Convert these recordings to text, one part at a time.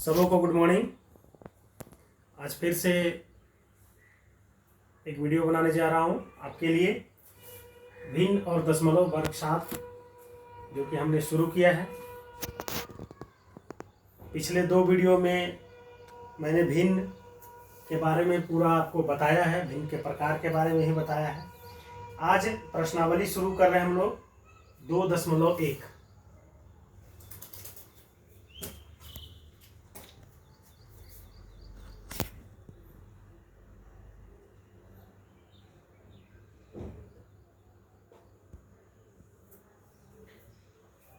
सबों को good morning. आज फिर से एक वीडियो बनाने जा रहा हूँ आपके लिए। भिन्न और दशमलव वर्ग 7 जो कि हमने शुरू किया है। पिछले 2 वीडियो में मैंने भिन्न के बारे में पूरा आपको बताया है, भिन्न के प्रकार के बारे में ही बताया है। आज प्रश्नावली शुरू कर रहे हैं हम लोग 2.1।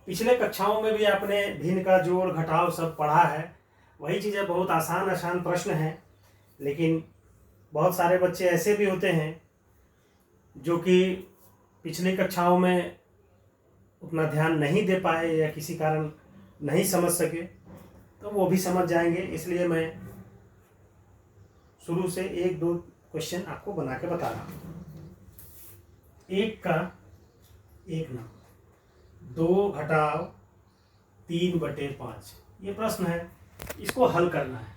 पिछले कक्षाओं में भी आपने भिन्न का जोड़ घटाव सब पढ़ा है। वही चीज़ें बहुत आसान प्रश्न हैं, लेकिन बहुत सारे बच्चे ऐसे भी होते हैं जो कि पिछली कक्षाओं में उतना ध्यान नहीं दे पाए या किसी कारण नहीं समझ सके, तो वो भी समझ जाएंगे। इसलिए मैं शुरू से 1-2 क्वेश्चन आपको बना के बता रहा हूँ। 1 का 1 नंबर 2 घटाव 3/5 ये प्रश्न है, इसको हल करना है।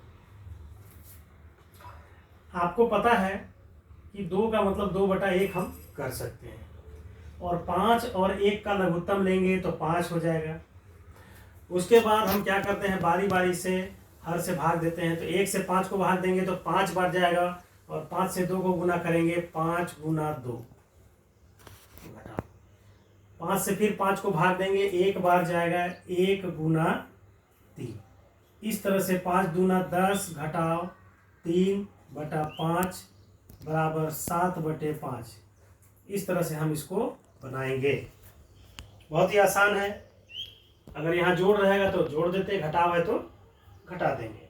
आपको पता है कि 2 का मतलब 2/1 हम कर सकते हैं, और 5 और 1 का लघुत्तम लेंगे तो 5 हो जाएगा। उसके बाद हम क्या करते हैं, बारी बारी से हर से भाग देते हैं। तो 1 से 5 को भाग देंगे तो 5 बार जाएगा, और 5 से 2 को गुना करेंगे 5 गुना 2 घटाव। 5 से फिर 5 को भाग देंगे, 1 बार जाएगा 1 गुना 3। इस तरह से 5 दूना 10 घटाव 3/5 बराबर 7/5। इस तरह से हम इसको बनाएंगे। बहुत ही आसान है। अगर यहाँ जोड़ रहेगा तो जोड़ देते, घटाव है तो घटा देंगे।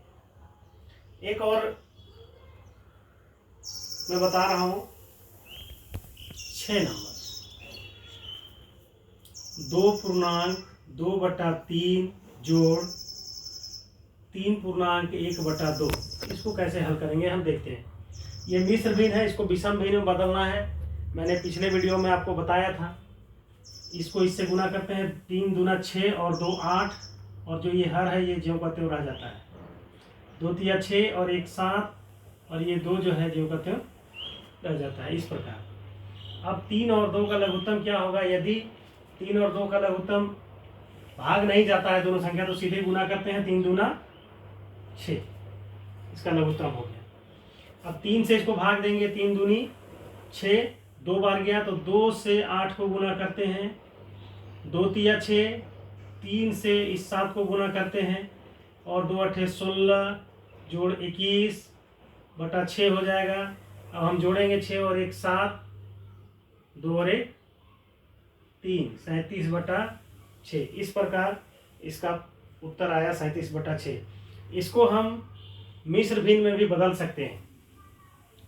एक और मैं बता रहा हूँ, 6 नंबर 2.2/3 जोड़ 3.1/2। इसको कैसे हल करेंगे हम देखते हैं। ये मिश्र भिन्न है, इसको विषम भिन्न में बदलना है। मैंने पिछले वीडियो में आपको बताया था। इसको इससे गुना करते हैं, 3 दूना 6 और 2 8, और जो ये हर है ये ज्यों का त्यों रह जाता है। 2 तिया 6 और 1 7, और ये 2 जो है ज्यों का त्यों रह जाता है। इस प्रकार अब 3 और 2 का लघुत्तम क्या होगा। यदि 3 और 2 का लघुत्तम भाग नहीं जाता है दोनों संख्या, तो सीधे गुना करते हैं। 3 दूना 6, इसका लघुत्तम हो गया। अब 3 से इसको भाग देंगे, 3 दूनी 6, 2 बार गया तो 2 से 8 को गुना करते हैं। 2 तिया 6, 3 से इस 7 को गुना करते हैं, और 2 8 16 जोड़ 21/6 हो जाएगा। अब हम जोड़ेंगे 6 और 1 7, 2 और 1 3, 37/6। इस प्रकार इसका उत्तर आया 37/6। इसको हम मिश्र भिन्न में भी बदल सकते हैं।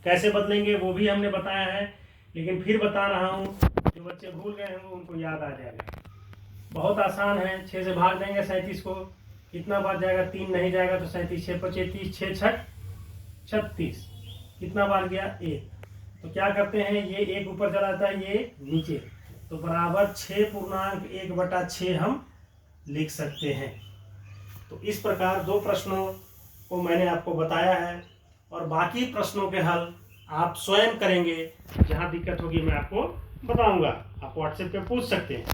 कैसे बदलेंगे वो भी हमने बताया है, लेकिन फिर बता रहा हूँ, जो बच्चे भूल गए हैं उनको याद आ जाएगा। बहुत आसान है। 6 से भाग देंगे 37 को, कितना बार जाएगा, 3 नहीं जाएगा तो 37 6 25 30, 6 6 36, कितना बार गया 1। तो क्या करते हैं, ये 1 ऊपर चला जाता है, ये नीचे, तो बराबर 6.1/6 हम लिख सकते हैं। तो इस प्रकार 2 प्रश्नों को मैंने आपको बताया है, और बाकी प्रश्नों के हल आप स्वयं करेंगे। जहां दिक्कत होगी मैं आपको बताऊंगा, आप व्हाट्सएप पे पूछ सकते हैं।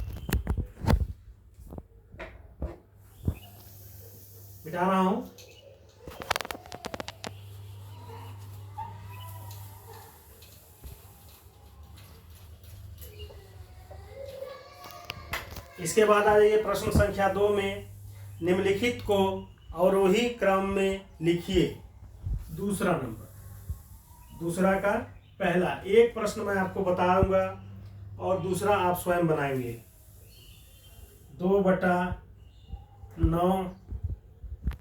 बिठा रहा हूं। इसके बाद आ जाइए प्रश्न संख्या 2 में। निम्नलिखित को अवरोही क्रम में लिखिए। दूसरा नंबर, दूसरा का पहला। एक प्रश्न मैं आपको बताऊंगा और दूसरा आप स्वयं बनाएंगे। 2/9,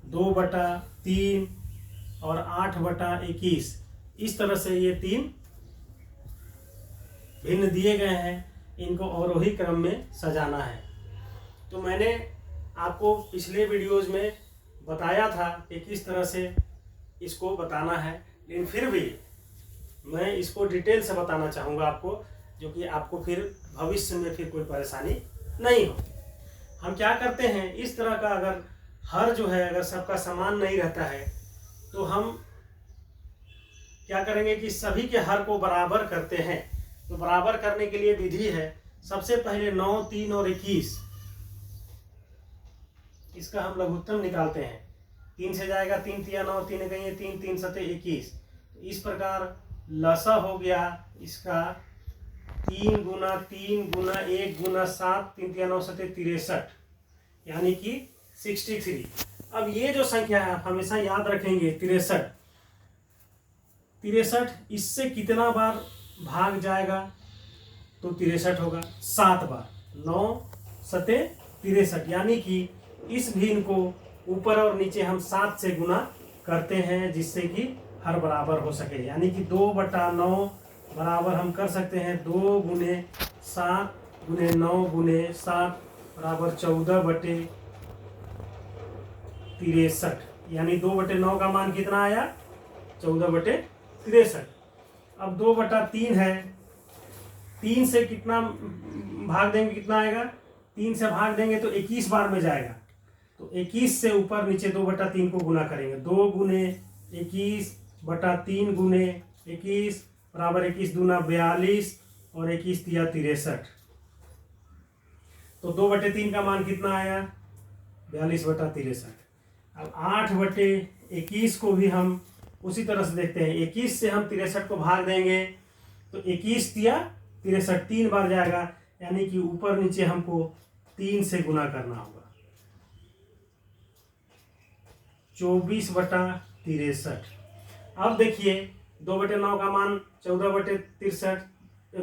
2/3 और 8/21। इस तरह से ये 3 भिन्न दिए गए हैं, इनको अवरोही क्रम में सजाना है। तो मैंने आपको पिछले वीडियोज में बताया था कि किस तरह से इसको बताना है, लेकिन फिर भी मैं इसको डिटेल से बताना चाहूँगा आपको, जो कि आपको फिर भविष्य में फिर कोई परेशानी नहीं हो। हम क्या करते हैं, इस तरह का अगर हर जो है अगर सबका समान नहीं रहता है तो हम क्या करेंगे कि सभी के हर को बराबर करते हैं। तो बराबर करने के लिए विधि है, सबसे पहले 9, 3 और 21, इसका हम लघुत्तम निकालते हैं। 3 से जाएगा 3 तिया 9, 3 गई 3, 3 सते 21। इस प्रकार लसा हो गया इसका 3 गुना 3 गुना 1 गुना 7, 3 तिया 9 सते 63, यानी कि 63। अब ये जो संख्या है आप हमेशा याद रखेंगे 63। 63 इससे कितना बार भाग जाएगा? तो 63 होगा 7 बार। 9 सते 63, यानी कि इस भिन्न को ऊपर और नीचे हम 7 से गुना करते हैं, जिससे कि हर बराबर हो सके। यानी कि 2/9 बराबर हम कर सकते हैं 2 गुने 7 गुने 9 गुने 7 बराबर 14/63, यानी 2/9 का मान कितना आया? 14/63। अब 2/3 है, 3 से कितना भाग देंगे, कितना आएगा? 3 से भाग देंगे तो 21 बार में जाएगा। तो 21 से ऊपर नीचे 2/3 को गुना करेंगे। 2 गुने 21/3 गुने 21 बराबर 21 दूना 42 और 21 तिया 63। तो 2/3 का मान कितना आया? 42/63। अब 8/21 को भी हम उसी तरह से देखते हैं। 21 से हम 63 को भाग देंगे तो 21 तिया 63 3 बार जाएगा, यानी कि ऊपर नीचे हमको 3 से गुना करना होगा। 24/63। अब देखिए 2/9 का मान 14/63,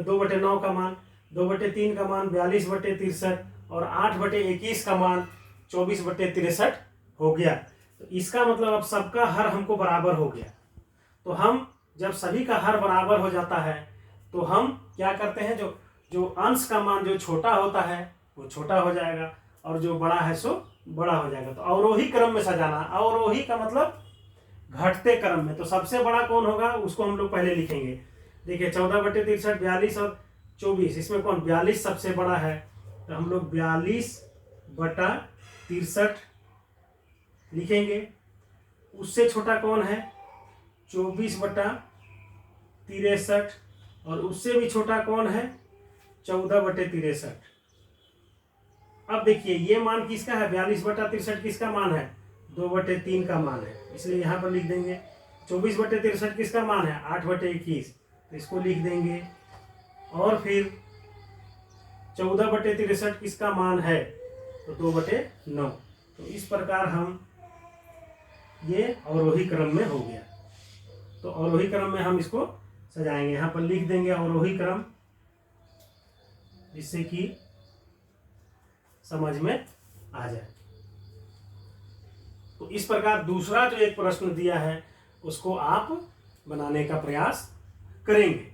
2/9 का मान 2/3 का मान 42/63 और 8/21 का मान 24/63 हो गया। तो इसका मतलब अब सबका हर हमको बराबर हो गया। तो हम जब सभी का हर बराबर हो जाता है तो हम क्या करते हैं, जो अंश का मान जो छोटा होता है वो छोटा हो जाएगा और जो बड़ा है सो बड़ा हो जाएगा। तो अवरोही क्रम में सजाना। अवरोही का मतलब घटते क्रम में। तो सबसे बड़ा कौन होगा उसको हम लोग पहले लिखेंगे। देखिए 14/63, 42 और 24, इसमें कौन 42 सबसे बड़ा है, तो हम लोग 42/63 लिखेंगे। उससे छोटा कौन है? 24/63 और उससे भी छोटा कौन है? 14/63। अब देखिए ये मान किसका है? 42/63 किसका मान है? 2/3 का मान है, इसलिए यहाँ पर लिख देंगे। 24/63 किसका मान है? 8/21, तो इसको लिख देंगे। और फिर 14/63 किसका मान है? तो 2/9। तो इस प्रकार हम ये अवरोही क्रम में हो गया। तो अवरोही क्रम में हम इसको सजाएंगे, यहाँ पर लिख देंगे अवरोही क्रम, जिससे कि समझ में आ जाए। तो इस प्रकार दूसरा जो एक प्रश्न दिया है उसको आप बनाने का प्रयास करेंगे।